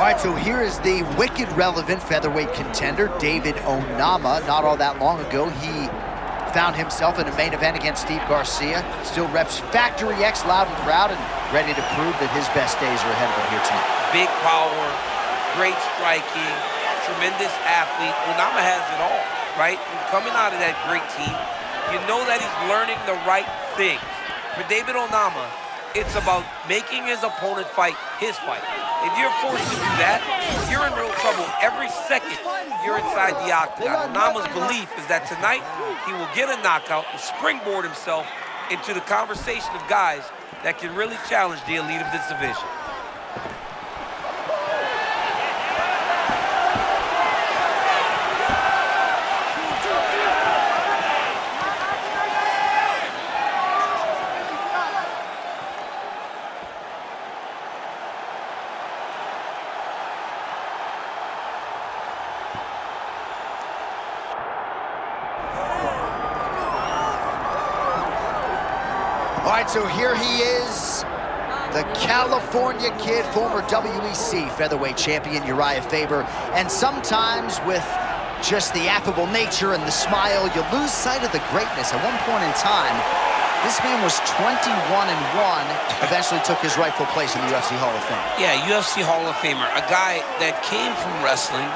right, so here is the wicked relevant featherweight contender, David Onama. Not all that long ago, he found himself in a main event against Steve Garcia. Still reps Factory X loud and proud and ready to prove that his best days are ahead of him here tonight. Big power, great striking, tremendous athlete. Onama has it all, right? And coming out of that great team, you know that he's learning the right things. For David Onama, it's about making his opponent fight his fight. If you're forced to do that, you're in real trouble every second you're inside the octagon. Onama's belief is that tonight he will get a knockout and springboard himself into the conversation of guys that can really challenge the elite of this division. All right, so here he is, the California kid, former WEC featherweight champion Urijah Faber. And sometimes with just the affable nature and the smile, you lose sight of the greatness. At one point in time, this man was 21-1, eventually took his rightful place in the UFC Hall of Fame. Yeah, UFC Hall of Famer, a guy that came from wrestling,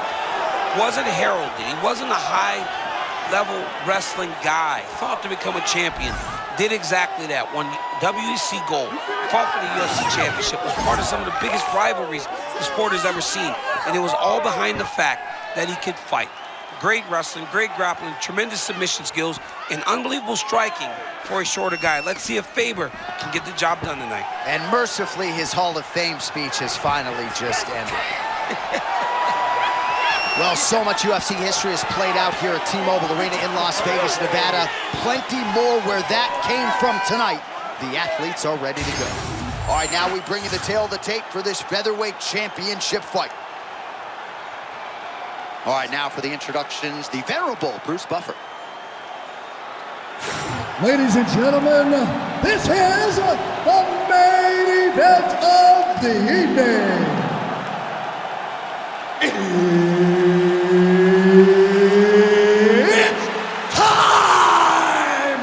wasn't heralded. He wasn't a high-level wrestling guy, thought to become a champion. Did exactly that, won WEC gold, fought for the UFC championship, was part of some of the biggest rivalries the sport has ever seen, and it was all behind the fact that he could fight. Great wrestling, great grappling, tremendous submission skills, and unbelievable striking for a shorter guy. Let's see if Faber can get the job done tonight. And mercifully, his Hall of Fame speech has finally just ended. Well, so much UFC history has played out here at T-Mobile Arena in Las Vegas, Nevada. Plenty more where that came from tonight. The athletes are ready to go. All right, now we bring you the tail of the tape for this featherweight championship fight. All right, now for the introductions, the venerable Bruce Buffer. Ladies and gentlemen, this is the main event of the evening. It's time!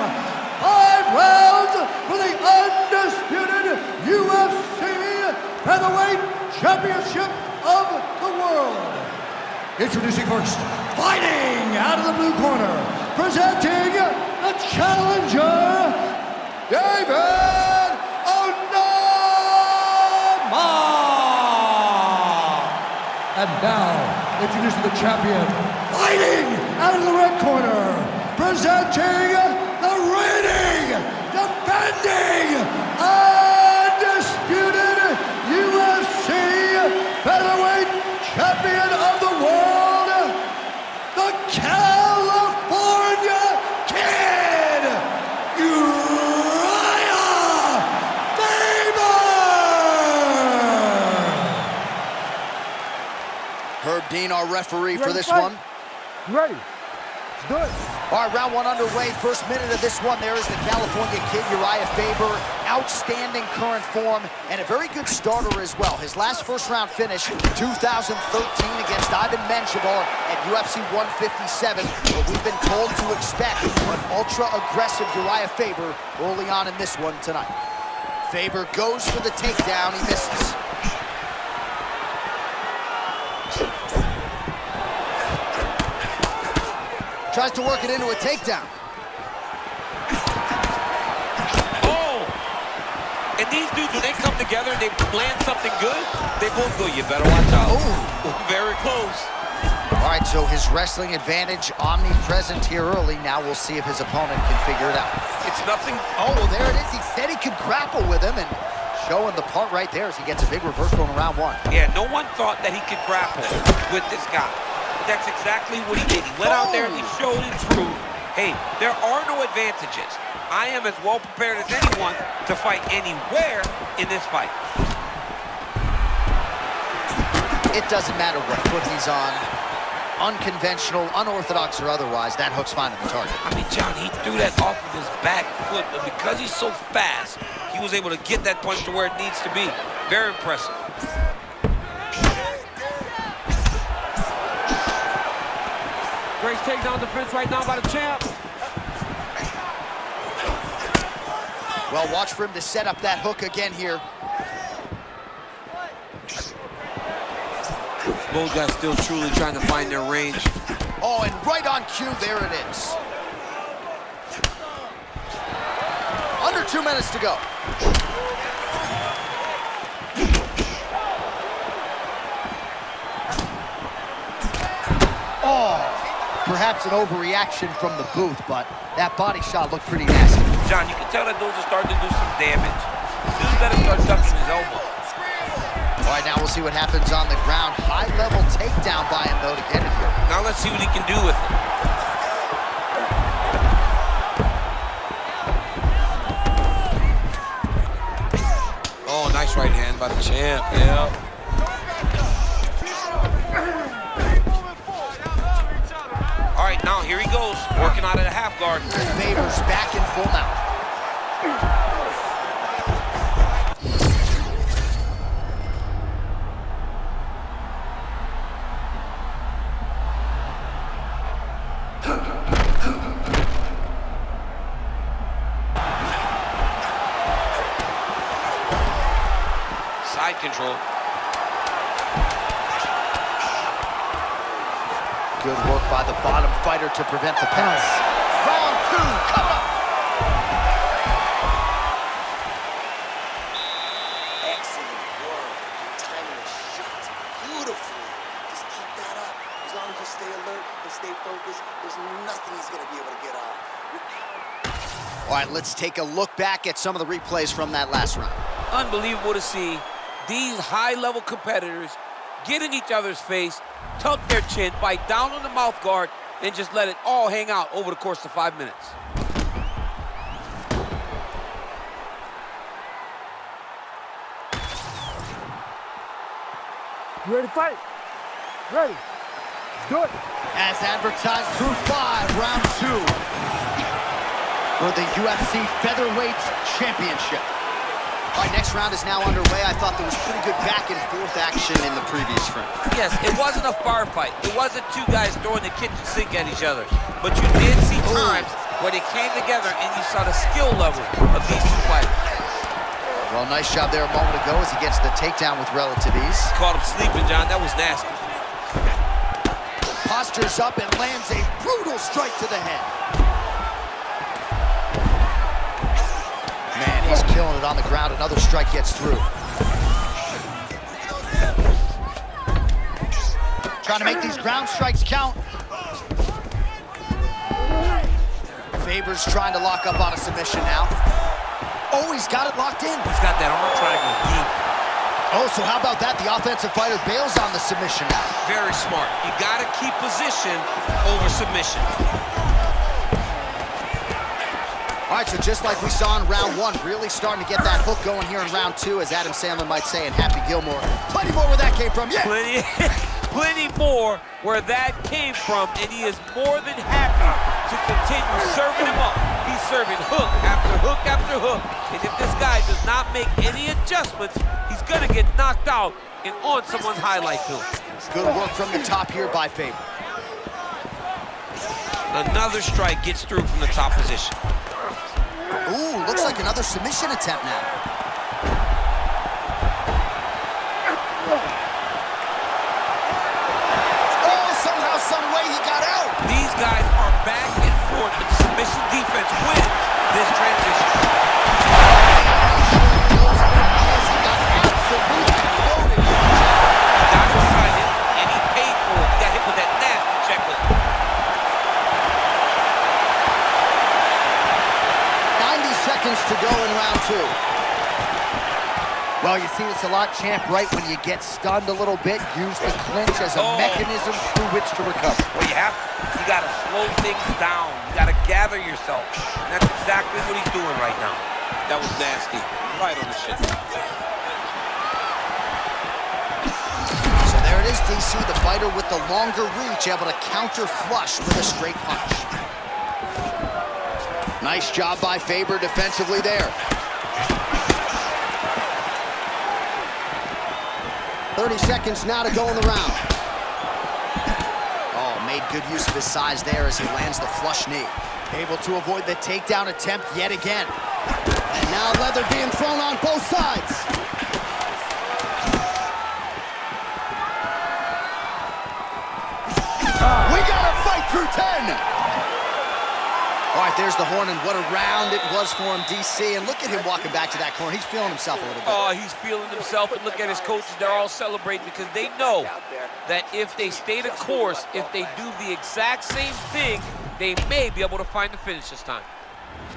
5 rounds for the undisputed UFC Featherweight Championship of the world. Introducing first, fighting out of the blue corner, presenting the challenger, David Onama. And now, introducing the champion, fighting out of the red corner, presenting the reigning, defending, undisputed UFC Featherweight Champion of the world, the California Kid, Urijah Faber! Herb Dean, our referee for this one. You ready? Let's do it. All right, round one underway. First minute of this one, there is the California kid, Urijah Faber. Outstanding current form and a very good starter as well. His last first-round finish, 2013 against Ivan Menjivar at UFC 157. What we've been told to expect an ultra-aggressive Urijah Faber early on in this one tonight. Faber goes for the takedown. He misses. Tries to work it into a takedown. Oh! And these dudes, when they come together and they land something good, they both go, you better watch out. Oh! Very close. All right, so his wrestling advantage omnipresent here early. Now we'll see if his opponent can figure it out. It's nothing. Oh, there it is. He said he could grapple with him, and showing the part right there as he gets a big reversal in round one. Yeah, no one thought that he could grapple with this guy. But that's exactly what he did. He went out there and he showed and proved, hey, there are no advantages. I am as well prepared as anyone to fight anywhere in this fight. It doesn't matter what foot he's on. Unconventional, unorthodox, or otherwise, that hook's finding the target. I mean, John, he threw that off of his back foot, but because he's so fast, he was able to get that punch to where it needs to be. Very impressive. Great takedown defense right now by the champ. Well, watch for him to set up that hook again here. Both guys still truly trying to find their range. Oh, and right on cue, there it is. Under 2 minutes to go. Oh, perhaps an overreaction from the booth, but that body shot looked pretty nasty. John, you can tell that those are starting to do some damage. Dude's better start tucking his elbow. All right, now we'll see what happens on the ground. High-level takedown by him, though, to get it here. Now let's see what he can do with it. Oh, nice right hand by the champ. Yeah. All right, now here he goes, working out of the half guard. Faber's back in full mount. Side control. Good work by the bottom fighter to prevent the pass. Round 2, come up. Excellent work. Timing the shots beautifully. Just keep that up. As long as you stay alert and stay focused, there's nothing he's going to be able to get off. All right, let's take a look back at some of the replays from that last round. Unbelievable to see these high-level competitors get in each other's face, tuck their chin, bite down on the mouth guard, and just let it all hang out over the course of 5 minutes. You ready to fight? Ready. Do it. As advertised through 5, round 2 for the UFC Featherweight Championship. All right, next round is now underway. I thought there was pretty good back and forth action in the previous round. Yes, it wasn't a bar fight. It wasn't two guys throwing the kitchen sink at each other. But you did see times where they came together and you saw the skill level of these two fighters. Well, nice job there a moment ago as he gets the takedown with relative ease. Caught him sleeping, John. That was nasty. Postures up and lands a brutal strike to the head. Man, he's killing it on the ground. Another strike gets through. Trying to make these ground strikes count. Faber's trying to lock up on a submission now. Oh, he's got it locked in. He's got that arm triangle deep. Oh, so how about that? The offensive fighter bails on the submission now. Very smart. You got to keep position over submission. All right, so just like we saw in round 1, really starting to get that hook going here in round 2, as Adam Sandler might say, and Happy Gilmore. Plenty more where that came from, yeah! Plenty more where that came from, and he is more than happy to continue serving him up. He's serving hook after hook after hook, and if this guy does not make any adjustments, he's gonna get knocked out and on someone's highlight film. Good work from the top here by Faber. Another strike gets through from the top position. Ooh, looks like another submission attempt now. Oh, somehow, some way he got out. These guys are back and forth, but submission defense wins this transition. Got inside it, and he paid for it. He got hit with that nasty checklift. 90 seconds to go in round 2. Well, you see this a lot, champ, right? When you get stunned a little bit, use the clinch as a mechanism through which to recover. Well, you have to. You got to slow things down. You got to gather yourself. And that's exactly what he's doing right now. That was nasty. Right on the shit. So there it is, DC, the fighter with the longer reach, able to counter flush with a straight punch. Nice job by Faber defensively there. 30 seconds now to go in the round. Oh, made good use of his size there as he lands the flush knee. Able to avoid the takedown attempt yet again. And now leather being thrown on both sides. We got a fight through 10. All right, there's the horn, and what a round it was for him, DC. And look at him walking back to that corner. He's feeling himself a little bit. Oh, he's feeling himself, and look at his coaches. They're all celebrating because they know that if they stay the course, if they do the exact same thing, they may be able to find the finish this time.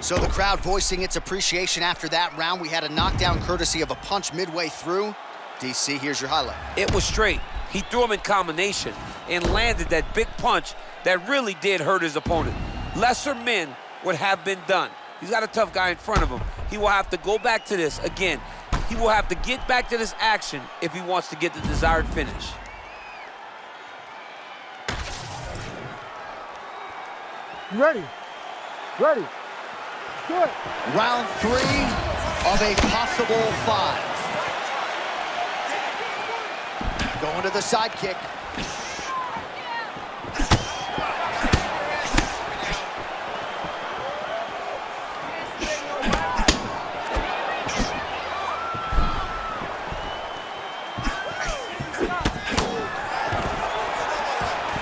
So the crowd voicing its appreciation after that round. We had a knockdown courtesy of a punch midway through. DC, here's your highlight. It was straight. He threw him in combination and landed that big punch that really did hurt his opponent. Lesser men would have been done. He's got a tough guy in front of him. He will have to go back to this. Again, he will have to get back to this action if he wants to get the desired finish. You ready? Ready. Good. Round 3 of a possible 5. Going to the side kick.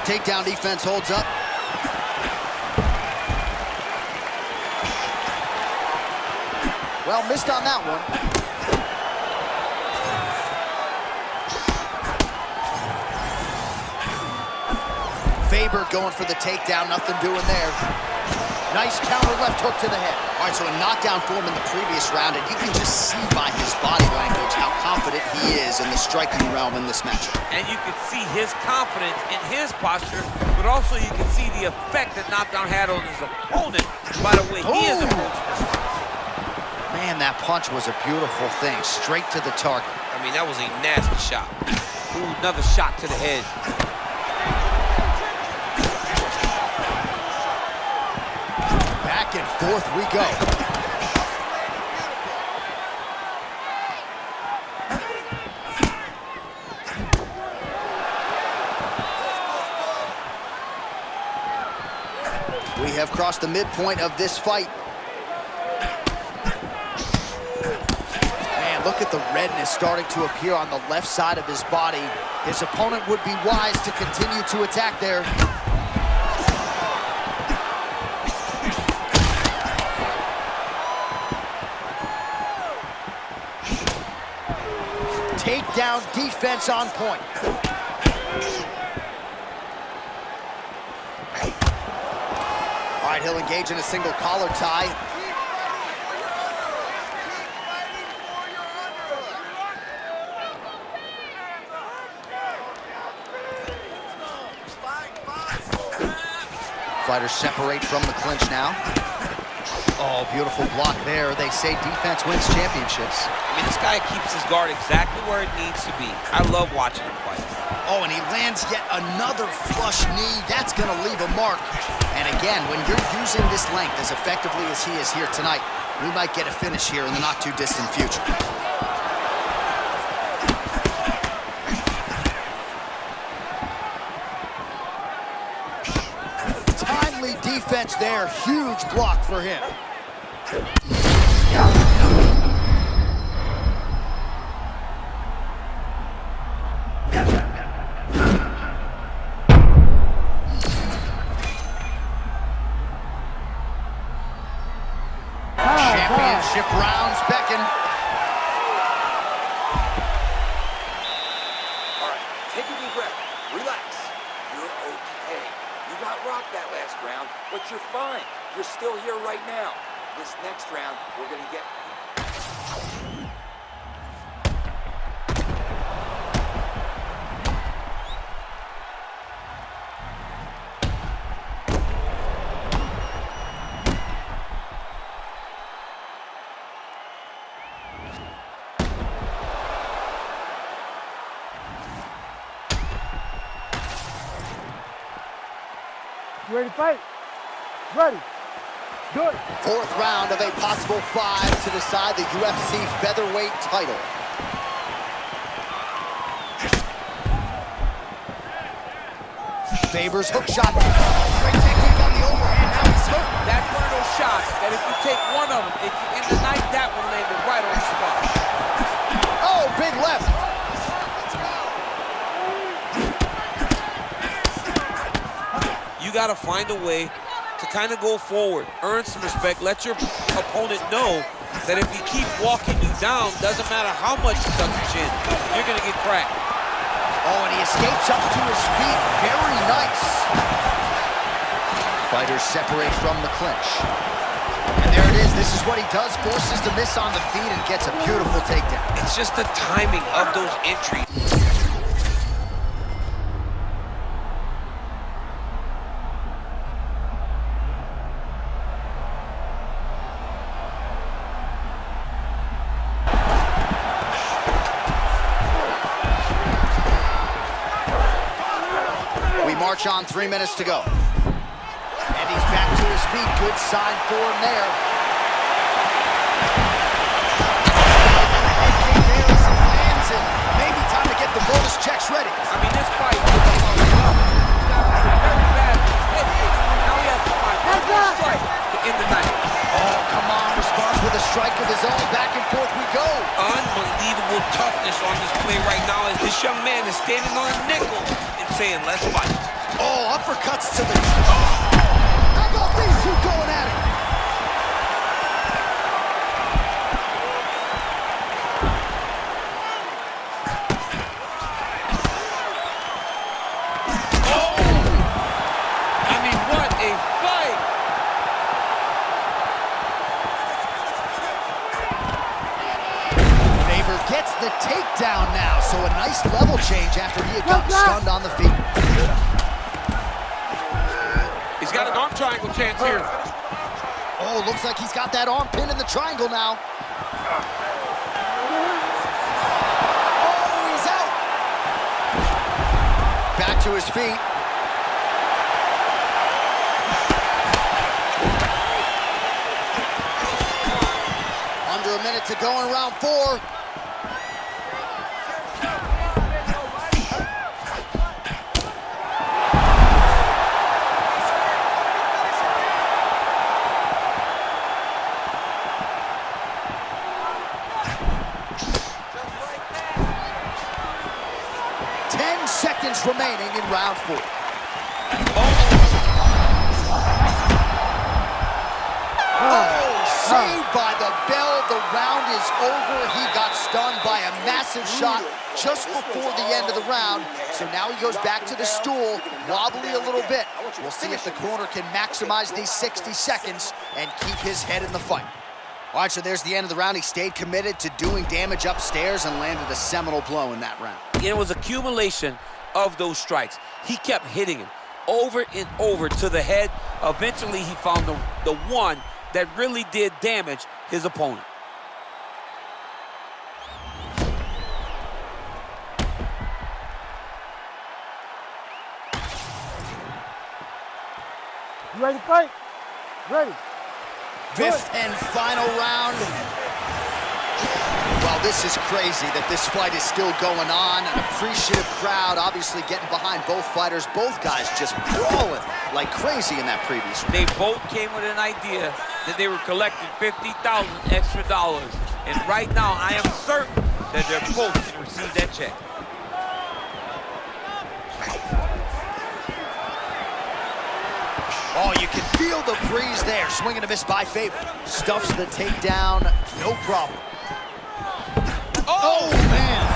Takedown defense holds up. Well, missed on that one. Faber going for the takedown, nothing doing there. Nice counter left hook to the head. All right, so a knockdown for him in the previous round, and you can just see by his body language how confident he is in the striking realm in this match. And you can see his confidence in his posture, but also you can see the effect that knockdown had on his opponent by the way he is approaching this fight. Man, that punch was a beautiful thing, straight to the target. I mean, that was a nasty shot. Ooh, another shot to the head. Back and forth we go. We have crossed the midpoint of this fight. Man, look at the redness starting to appear on the left side of his body. His opponent would be wise to continue to attack there. Takedown defense on point. All right, he'll engage in a single collar tie. Fighters separate from the clinch now. Oh, beautiful block there. They say defense wins championships. I mean, this guy keeps his guard exactly where it needs to be. I love watching him fight. Oh, and he lands yet another flush knee. That's going to leave a mark. And again, when you're using this length as effectively as he is here tonight, we might get a finish here in the not-too-distant future. Timely defense there. Huge block for him. Championship rounds beckon. All right, take a deep breath. Relax. You're okay. You got rocked that last round, but you're fine. You're still here right now. This next round, we're going to get... You ready to fight? Ready. Good. Fourth round of a possible 5 to decide the UFC featherweight title. Faber's hook shot. Great technique on the overhand. Now he's hurt. That's one of those shots that if you take one of them, if you end the night, that one landed right on the spot. Oh, big left. You got to find a way to kind of go forward, earn some respect, let your opponent know that if you keep walking you down, doesn't matter how much you tuck your chin, you're going to get cracked. Oh, and he escapes up to his feet. Very nice. Fighters separate from the clinch. And there it is. This is what he does. Forces the miss on the feet and gets a beautiful takedown. It's just the timing of those entries. March on, 3 minutes to go. And he's back to his feet. Good sign for him there. Head kick there as he lands, and maybe time to get the bonus checks ready. I mean, this fight is very bad. Now he has to find one strike to end the night. Oh, come on. Responds with a strike of his own. Back and forth we go. Unbelievable toughness on display right now as this young man is standing on a nickel and saying, let's fight. Oh, uppercuts to the... Oh! How about these two going at it? Oh! I mean, what a fight! Faber gets the takedown now, so a nice level change after he had gotten stunned on the feet. He's got an arm triangle chance here. Oh, looks like he's got that arm pin in the triangle now. Oh, he's out. Back to his feet. Under a minute to go in round 4. Seconds remaining in round 4. Oh, saved by the bell. The round is over. He got stunned by a massive shot just before the end of the round. So now he goes back to the stool, wobbly a little bit. We'll see if the corner can maximize these 60 seconds and keep his head in the fight. All right, so there's the end of the round. He stayed committed to doing damage upstairs and landed a seminal blow in that round. It was accumulation of those strikes. He kept hitting him over and over to the head. Eventually, he found the one that really did damage his opponent. You ready to fight? Ready. Fifth and final round. Well, this is crazy that this fight is still going on. An appreciative crowd obviously getting behind both fighters. Both guys just brawling like crazy in that previous round. They both came with an idea that they were collecting $50,000 extra dollars. And right now, I am certain that they're both going to receive that check. Oh, you can feel the breeze there. Swing and a miss by Faber. Stuffs the takedown, no problem. Oh, man.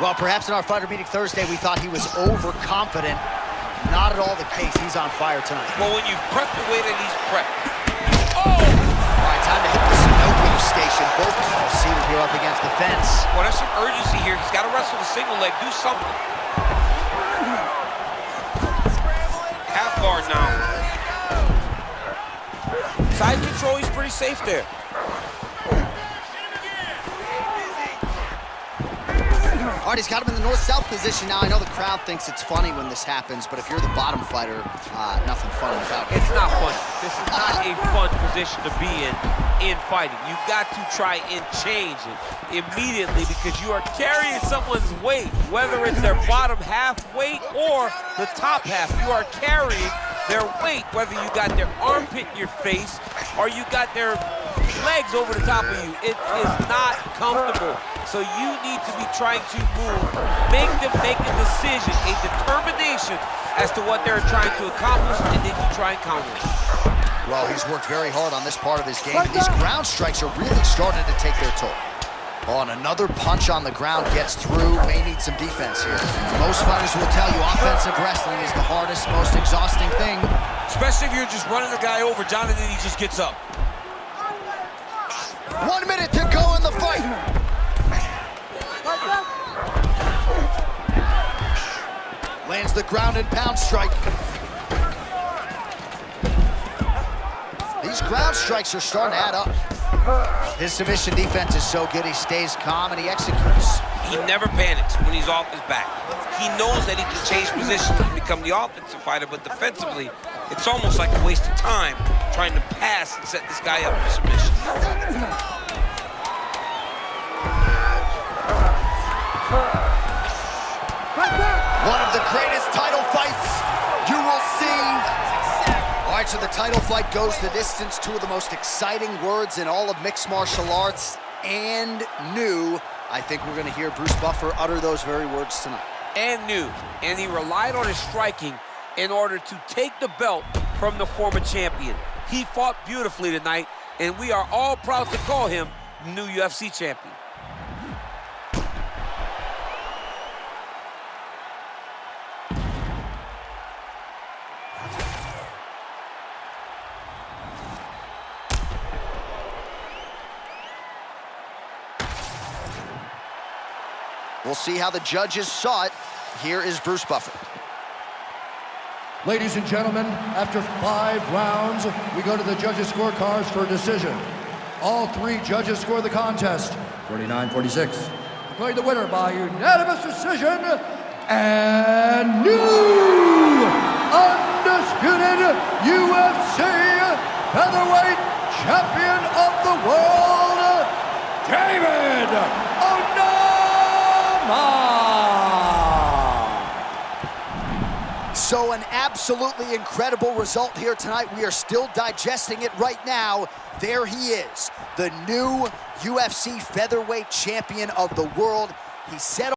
Well, perhaps in our fighter meeting Thursday, we thought he was overconfident. Not at all the case. He's on fire tonight. Well, when you prep the way that he's prepped. Oh! All right, time to hit the Sunoco station. Both are seated here up against the fence. Well, there's some urgency here. He's got to wrestle the single leg. Do something. Half guard now. Side control, he's pretty safe there. All right, he's got him in the north-south position now. I know the crowd thinks it's funny when this happens, but if you're the bottom fighter, nothing funny about it. It's not funny. This is not a fun position to be in fighting. You've got to try and change it immediately because you are carrying someone's weight, whether it's their bottom half weight or the top half. You are carrying their weight, whether you got their armpit in your face or you got their legs over the top of you. It is not comfortable. So you need to be trying to move, make them make a decision, a determination as to what they're trying to accomplish, and then you try and counter it. Well, he's worked very hard on this part of his game. These ground strikes are really starting to take their toll. Oh, and another punch on the ground gets through. May need some defense here. Most fighters will tell you offensive wrestling is the hardest, most exhausting thing. Especially if you're just running the guy over, Jonathan, he just gets up. 1 minute to go in the fight. Lands the ground and pound strike. These ground strikes are starting to add up. His submission defense is so good, he stays calm and he executes. He never panics when he's off his back. He knows that he can change positions and become the offensive fighter, but defensively, it's almost like a waste of time trying to pass and set this guy up for submission. One of the greatest title fights you will see. All right, so the title fight goes the distance. Two of the most exciting words in all of mixed martial arts, and new. I think we're going to hear Bruce Buffer utter those very words tonight. And new. And he relied on his striking in order to take the belt from the former champion. He fought beautifully tonight, and we are all proud to call him new UFC champion. We'll see how the judges saw it. Here is Bruce Buffer. Ladies and gentlemen, after 5 rounds, we go to the judges' scorecards for a decision. All 3 judges score the contest, 49-46. Declared the winner by unanimous decision, and new undisputed UFC featherweight champion of the world, David Onama! So an absolutely incredible result here tonight. We are still digesting it right now. There he is, the new UFC featherweight champion of the world. He said